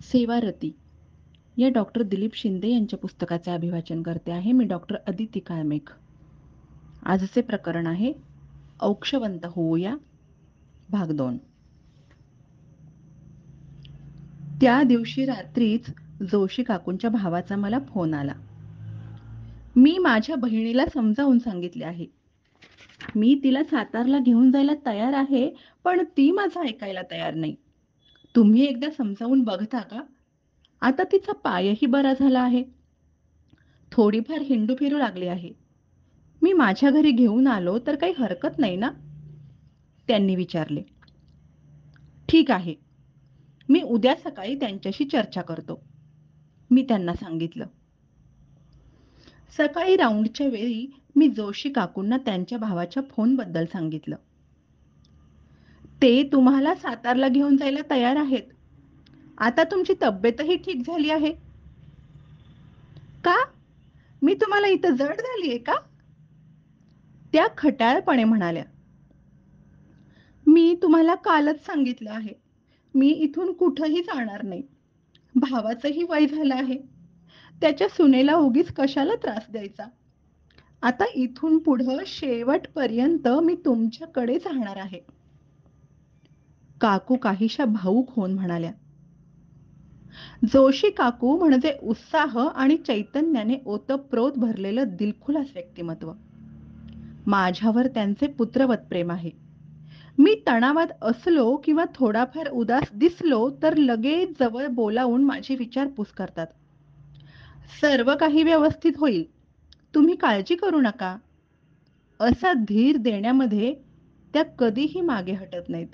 सेवारती या डॉक्टर दिलीप शिंदे यांच्या पुस्तकाचे अभिवाचन करते आहे मी डॉक्टर अदिती काळमेघ. आजचे प्रकरण आहे औक्षवंत होऊया भाग 2. त्या दिवशी रात्रीच जोशी काकूंच्या भावाचा मला फोन आला. मी माझ्या बहिणीला समजावून सांगितले आहे. मी तिला सातारला घेऊन जायला तयार आहे, पण ती माझं ऐकायला तयार नाही. तुम्ही एकदा समजावून बघता का? आता तिचा पायही बरा झाला आहे. थोडीफार हिंडू फिरू लागली आहे. मी माझ्या घरी घेऊन आलो तर काही हरकत नाही ना? त्यांनी विचारले. ठीक आहे. मी उद्या सकाळी त्यांच्याशी चर्चा करतो, मी त्यांना सांगितलं. सकाळी राऊंडच्या वेळी मी जोशी काकूंना त्यांच्या भावाच्या फोनबद्दल सांगितलं. ते तुम्हाला सातारला घेऊन जायला तयार आहेत. आता तुमची तब्येतही ठीक झाली आहे. का? मी तुम्हाला इथं जड झालीये का? त्या खट्याळपणे म्हणाल्या. मी तुम्हाला कालच सांगितलं आहे. मी इथून कुठंही जाणार नाही. भावाचंही वय झालं आहे. त्याच्या सुनेला उगीच कशाला त्रास द्यायचा. आता इथून पुढं शेवटपर्यंत मी तुमच्याकडेच राहणार आहे. काकू काहीशा भावूक होऊन म्हणाल्या. जोशी काकू म्हणजे उत्साह आणि चैतन्याने ओतप्रोत भरलेलं दिलखुलास व्यक्तिमत्व. माझ्यावर त्यांचे पुत्रवत प्रेम आहे. मी तणावात असलो किंवा थोडाफार उदास दिसलो तर लगेच जवळ बोलावून माझी विचारपूस करतात. सर्व काही व्यवस्थित होईल, तुम्ही काळजी करू नका, असा धीर देण्यामध्ये त्या कधीही मागे हटत नाहीत.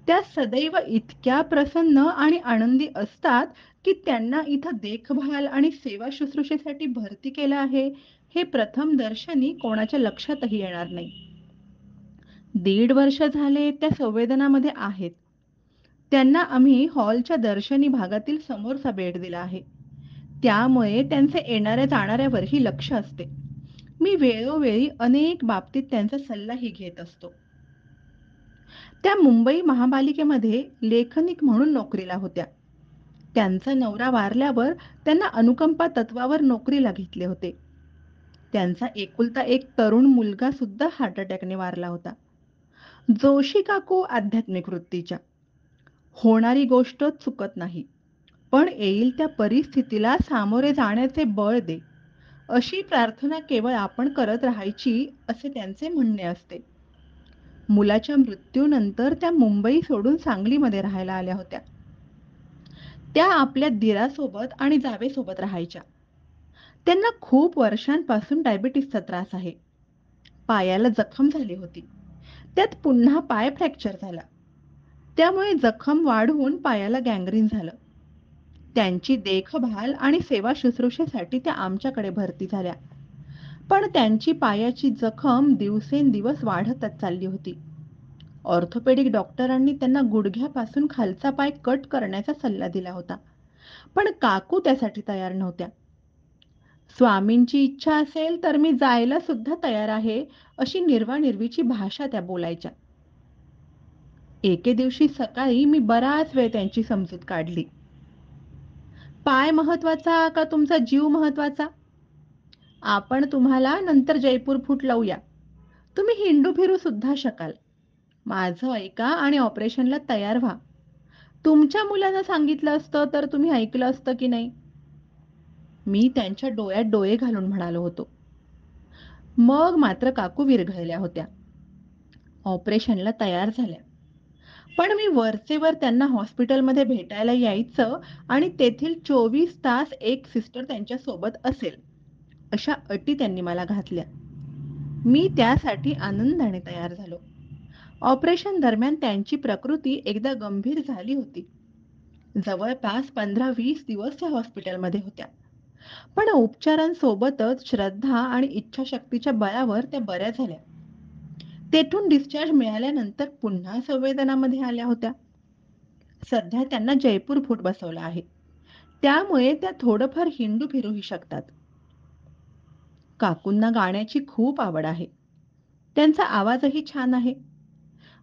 त्या सदैव इतक्या प्रसन्न आणि आनंदी असतात की त्यांना इथं देखभाल आणि सेवा शुश्रूषेसाठी भरती केलं आहे हे प्रथम दर्शनी कोणाच्या लक्षातही येणार नाही. 1.5 वर्ष झाले त्या संवेदनामध्ये आहेत. त्यांना आम्ही हॉलच्या दर्शनी भागातील समोरचा बेड दिला आहे. त्यामुळे त्यांचे येणाऱ्या जाणाऱ्यावरही लक्ष असते. मी वेळोवेळी अनेक बाबतीत त्यांचा सल्लाही घेत असतो. त्या मुंबई महापालिकेमध्ये लेखनिक म्हणून नोकरीला होत्या. त्यांचा नवरा वारल्यावर त्यांना अनुकंपा तत्वावर नोकरीला घेतले होते. त्यांचा एकुलता एक तरुण मुलगा सुद्धा हार्ट अटॅकने वारला होता. जोशी काकू आध्यात्मिक वृत्तीच्या. होणारी गोष्ट चुकत नाही, पण येईल त्या परिस्थितीला सामोरे जाण्याचे बळ दे, अशी प्रार्थना केवळ आपण करत राहायची असे त्यांचे म्हणणे असते. मुलाच्या मृत्यूनंतर त्या मुंबई सोडून सांगलीमध्ये राहायला आल्या होत्या. त्या आपल्या दिरासोबत आणि जावेसोबत राहायच्या. त्यांना खूप वर्षांपासून डायबिटीसचा त्रास आहे. पायाला जखम झाली होती. त्यात पुन्हा पाय फ्रॅक्चर झाला. त्यामुळे जखम वाढून पायाला गँग्रीन झालं. त्यांची देखभाल आणि सेवा शुश्रूषेसाठी त्या आमच्याकडे भरती झाल्या. पण त्यांची पायाची जखम दिवसेंदिवस वाढतच चालली होती. ऑर्थोपेडिक डॉक्टरांनी त्यांना गुडघ्यापासून खालचा पाय कट करण्याचा सल्ला दिला होता, पण काकू त्यासाठी तयार नव्हत्या. स्वामींची इच्छा असेल तर मी जायला सुद्धा तयार आहे, अशी निर्वानिर्वीची भाषा त्या बोलायच्या. एके दिवशी सकाळी मी बराच वेळ त्यांची समजूत काढली. पाय महत्वाचा का तुमचा जीव महत्वाचा? आपण तुम्हाला नंतर जयपूर फूट लावूया. तुम्ही हिंडू फिरू सुद्धा शकाल. माझं ऐका आणि ऑपरेशनला तयार व्हा. तुमच्या मुलांना सांगितलं असतं तर तुम्ही ऐकलं असतं की नाही? मी त्यांच्या डोळ्यात डोळे घालून म्हणालो होतो. मग मात्र काकू विरघळल्या होत्या. ऑपरेशनला तयार झाल्या. पण मी वरचेवर त्यांना हॉस्पिटलमध्ये भेटायला यायचं आणि तेथील 24 तास एक सिस्टर त्यांच्या सोबत असेल, अशा अटी त्यांनी मला घातल्या. मी त्यासाठी आनंदाने तयार झालो. ऑपरेशन दरम्यान त्यांची प्रकृती एकदा गंभीर झाली होती. जवळपास 15-20 दिवस त्या हॉस्पिटलमध्ये होत्या. पण उपचारांसोबतच श्रद्धा आणि इच्छाशक्तीच्या बळावर त्या बऱ्या झाल्या. तेथून डिस्चार्ज मिळाल्यानंतर पुन्हा संवेदनामध्ये आल्या होत्या. सध्या त्यांना जयपूर फूट बसवला आहे. त्यामुळे त्या थोडंफार हिंडू फिरूही शकतात. काकूंना गाण्याची खूप आवड आहे. त्यांचा आवाजही छान आहे.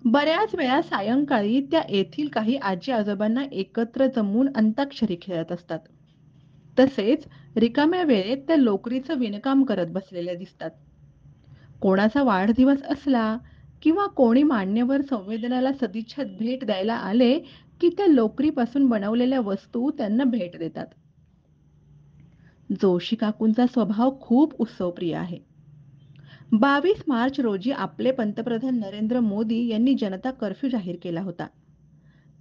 बऱ्याच वेळा सायंकाळी त्या येथील काही आजी-आजोबांना एकत्र जमवून अंताक्षरी खेळत असतात. तसेच रिकाम्या वेळेत त्या लोकरीचं विणकाम करत बसलेल्या दिसतात. कोणाचा वाढदिवस असला किंवा कोणी मान्यवर संवेदनाला सदिच्छा भेट द्यायला आले, की त्या लोकरीपासून बनवलेल्या वस्तू त्यांना भेट देतात. जोशी काकूंचा स्वभाव खूप उत्सवप्रिय आहे. 22 मार्च रोजी आपले पंतप्रधान नरेंद्र मोदी यांनी जनता कर्फ्यू जाहीर केला होता.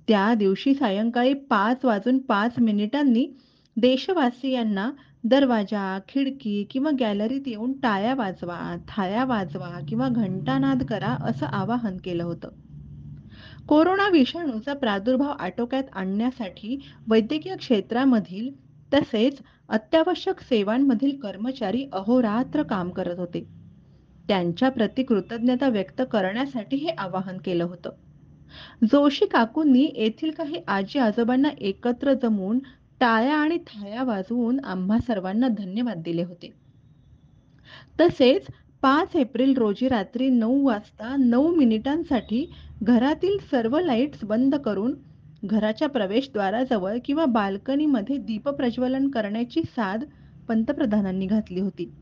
त्या दिवशी सायंकाळी 5 वाजून 5 मिनिटांनी देशवासियांना दरवाजा, खिडकी किंवा गॅलरीत येऊन टाळ्या वाजवा, थाळ्या वाजवा किंवा घंटानाद करा असं आवाहन केलं होतं. कोरोना विषाणूचा प्रादुर्भाव आटोक्यात आणण्यासाठी वैद्यकीय क्षेत्रामधील तसेच अत्यावश्यक सेवांमधील कर्मचारी अहोरात्र काम करत होते. त्यांच्या प्रति कृतज्ञता व्यक्त करण्यासाठी हे आवाहन केलं होतं. जोशी काकूंनी येथील काही आजी-आजोबांना एकत्र जमवून टाळ्या आणि थाळ्या वाजवून आम्हा सर्वांना धन्यवाद दिले होते. तसेच 5 एप्रिल रोजी रात्री 9 वाजता 9 मिनिटांसाठी घरातील सर्व लाईट्स बंद करून घराच्या प्रवेशद्वाराजवळ किंवा बाल्कनीमध्ये दीपप्रज्वलन करण्याची साद पंतप्रधानांनी घातली होती.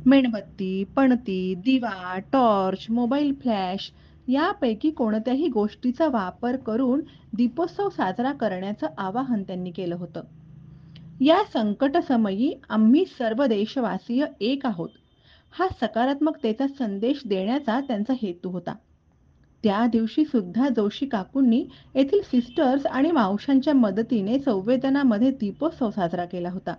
मेणबत्ती, पणती, दिवा, टॉर्च, मोबाईल फ्लॅश यापैकी कोणत्याही गोष्टीचा वापर करून दीपोत्सव साजरा करण्याचं आवाहन त्यांनी केलं होतं. या संकटसमयी आम्ही सर्व देशवासीय एक आहोत, हा सकारात्मकतेचा संदेश देण्याचा त्यांचा हेतू होता. त्या दिवशी सुद्धा जोशी काकूंनी येथील सिस्टर्स आणि मावशांच्या मदतीने संवेदनामध्ये दीपोत्सव साजरा केला होता.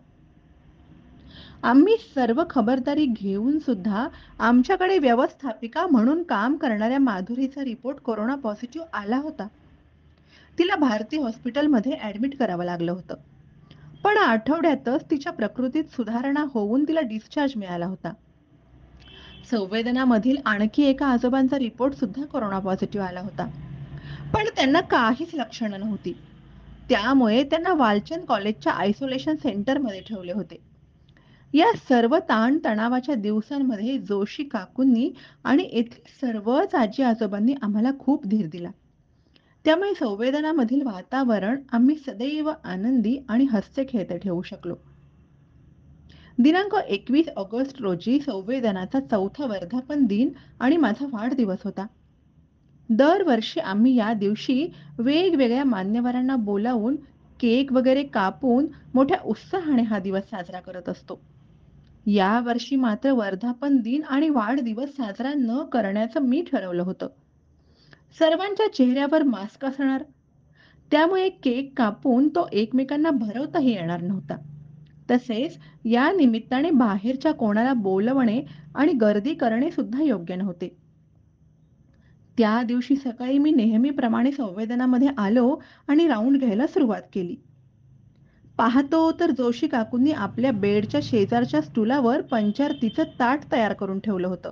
आम्ही सर्व खबरदारी घेऊन सुद्धा आमच्याकडे व्यवस्थापिका म्हणून काम करणाऱ्या माधुरीचा रिपोर्ट कोरोना पॉझिटिव्ह आला होता. तिला भारती हॉस्पिटलमध्ये ॲडमिट करावं लागलं होतं. पण आठवड्यातच तिच्या प्रकृतीत सुधारणा होऊन तिला डिस्चार्ज मिळाला होता. संवेदनामधील आणखी एका आजोबांचा रिपोर्ट सुद्धा कोरोना पॉझिटिव्ह आला होता. पण त्यांना काहीच लक्षणं नव्हती. त्यामुळे त्यांना वालचंद कॉलेजच्या आयसोलेशन सेंटरमध्ये ठेवले होते. या सर्व ताणतणावाच्या दिवसांमध्ये जोशी काकूंनी आणि येथील सर्वच आजी-आजोबांनी आम्हाला खूप धीर दिला. त्यामुळे संवेदनामधील वातावरण आम्ही सदैव आनंदी आणि हसते-खेळते ठेवू शकलो. दिनांक 21 ऑगस्ट रोजी संवेदनाचा 4था वर्धापन दिन आणि माझा वाढदिवस होता. दरवर्षी आम्ही या दिवशी वेगवेगळ्या मान्यवरांना बोलावून केक वगैरे कापून मोठ्या उत्साहाने हा दिवस साजरा करत असतो. यावर्षी मात्र वर्धापन दिन आणि वाढदिवस साजरा न करण्याचं मी ठरवलं होतं. सर्वांच्या चेहऱ्यावर मास्क असणार, त्यामुळे केक कापून तो एकमेकांना भरवताही येणार नव्हता. तसेच या निमित्ताने बाहेरच्या कोणाला बोलवणे आणि गर्दी करणे सुद्धा योग्य नव्हते. त्या दिवशी सकाळी मी नेहमीप्रमाणे संवेदनामध्ये आलो आणि राउंड घ्यायला सुरुवात केली. पाहतो तर जोशी काकूंनी आपल्या बेडच्या शेजारच्या स्टूलावर पंचारतीचं ताट तयार करून ठेवलं होतं.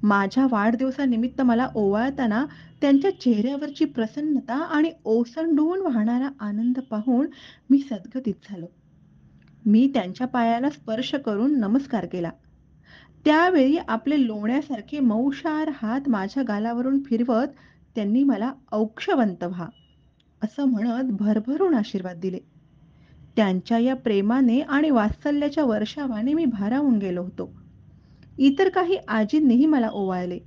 माझ्या वाढदिवसानिमित्त मला ओवाळताना त्यांच्या चेहऱ्यावरची प्रसन्नता आणि ओसंडून वाहणारा आनंद पाहून मी सद्गतीत झालो. मी त्यांच्या पायाला स्पर्श करून नमस्कार केला. त्यावेळी आपले लोण्यासारखे मऊशार हात माझ्या गालावरून फिरवत त्यांनी मला औक्षवंत व्हा असं म्हणत भरभरून आशीर्वाद दिले. त्यांच्या या प्रेमाने आणि वात्सल्याच्या वर्षावाने मी भारावून गेलो होतो. इतर काही आजींनीही मला ओवाळले.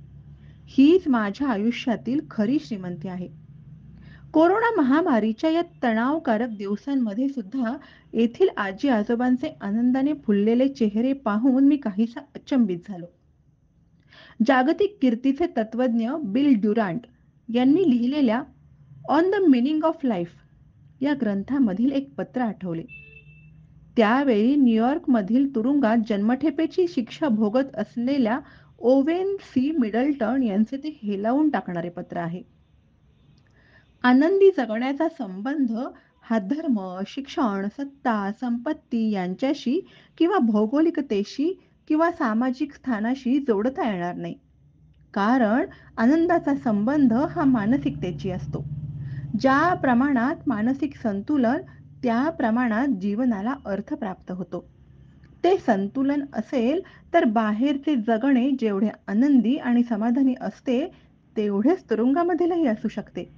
हीच माझ्या आयुष्यातील खरी श्रीमंती आहे. कोरोना महामारीच्या या तणावकारक दिवसांमध्ये सुद्धा येथील आजी-आजोबांचे आनंदाने फुललेले चेहरे पाहून मी काहीसा अचंबित झालो. जागतिक कीर्तीचे तत्वज्ञ बिल ड्युरांट यांनी लिहिलेल्या on the meaning of life या ग्रंथामधील एक पत्र आठवले. त्यावेळी न्यूयॉर्कमधील तुरुंगात जन्मठेपेची शिक्षा भोगत असलेल्या ओवेन सी मिडल्टन यांचे ते हेलावून टाकणारे पत्र आहे. आनंदी जगण्याचा संबंध हा धर्म, शिक्षण, सत्ता, संपत्ती यांच्याशी किंवा भौगोलिकतेशी किंवा सामाजिक स्थानाशी जोडता येणार नाही. कारण आनंदाचा संबंध हा मानसिकतेशी असतो. ज्या प्रमाणात मानसिक संतुलन, त्या प्रमाणात जीवनाला अर्थ प्राप्त होतो. ते संतुलन असेल तर बाहेरचे जगणे जेवढे आनंदी आणि समाधानी असते, तेवढेच तुरुंगामधीलही असू शकते.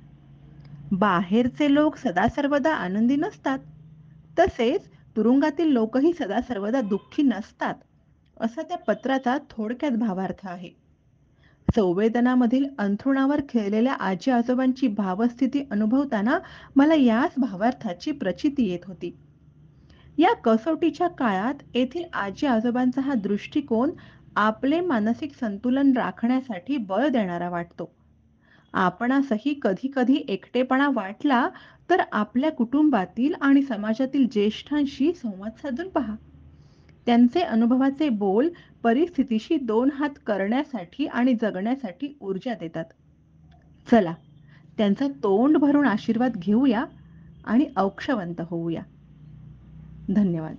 बाहेरचे लोक सदा सर्वदा आनंदी नसतात, तसेच तुरुंगातील लोकही सदा सर्वदा दुःखी नसतात, असा त्या पत्राचा थोडक्यात भावार्थ आहे. संवेदनामधील अंथरुणावर खेळलेल्या आजी आजोबांची भावस्थिती अनुभवताना मला याच भावार्थाची प्रचिती येत होती. या कसोटीच्या काळात येथील आजी आजोबांचा हा दृष्टिकोन आपले मानसिक संतुलन राखण्यासाठी बळ देणारा वाटतो. आपणासही कधी-कधी एकटेपणा वाटला, तर आपल्या कुटुंबातील आणि समाजातील ज्येष्ठांशी संवाद साधून पहा. त्यांचे अनुभवाचे बोल परिस्थितीशी दोन हात करण्यासाठी आणि जगण्यासाठी ऊर्जा देतात. चला, त्यांचा तोंड भरून आशीर्वाद घेऊया आणि औक्षवंत होऊया. धन्यवाद.